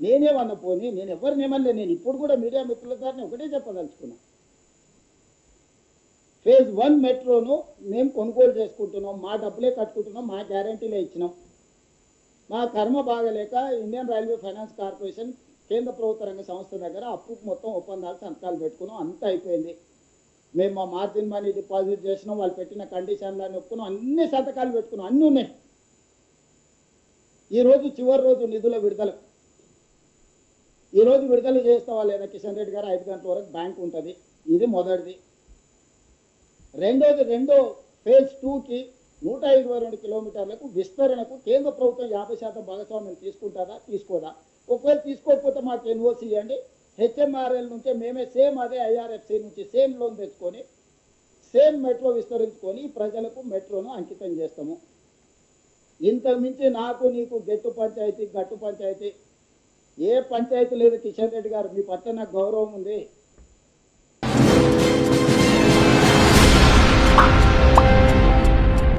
నేనేమన్నా పోనీ, నేను ఎవరినేమన్నా, నేను ఇప్పుడు కూడా మీడియా మిత్రుల ద్వారా ఒకటే చెప్పదలుచుకున్నా. ఫేజ్ 1 మెట్రోను మేము కొనుగోలు చేసుకుంటున్నాం, మా డబ్బులే కట్టుకుంటున్నాం, మా గ్యారంటీలే ఇచ్చినాం. మా కర్మ బాగలేక ఇండియన్ రైల్వే ఫైనాన్స్ కార్పొరేషన్ కేంద్ర ప్రభుత్వ రంగ సంస్థ దగ్గర అప్పు మొత్తం ఒప్పందాలు సంతకాలు పెట్టుకున్నాం, అంతా అయిపోయింది. మేము మా మార్జిన్ మనీ డిపాజిట్ చేసినాం, వాళ్ళు పెట్టిన కండిషన్లన్నీ ఒప్పుకున్నాం, అన్ని సంతకాలు పెట్టుకున్నాం, అన్నీ ఉన్నాయి. ఈరోజు చివరి రోజు నిధుల విడుదల. ఈరోజు విడుదల చేస్తావా లేదా కిషన్ రెడ్డి గారు? 5 గంటల వరకు బ్యాంక్ ఉంటుంది. ఇది మొదటిది. రెండో ఫేజ్ 2కి 122 కిలోమీటర్లకు విస్తరణకు కేంద్ర ప్రభుత్వం 50% భాగస్వామ్యం తీసుకుంటుందా, తీసుకోదా? ఒకవేళ తీసుకోకపోతే మాకు ఎన్ఓసి ఇవ్వండి. హెచ్ఎంఆర్ఎల్ నుంచే మేమే సేమ్ అదే ఐఆర్ఎఫ్సి నుంచి సేమ్ లోన్ తెచ్చుకొని సేమ్ మెట్రో విస్తరించుకొని ప్రజలకు మెట్రోను అంకితం చేస్తాము. ఇంతకు మించి నాకు నీకు గట్టు పంచాయతీ, గట్టు పంచాయతీ ఏ పంచాయతీ లేదు కిషన్ రెడ్డి గారు. మీ పట్ల నాకు గౌరవం ఉంది.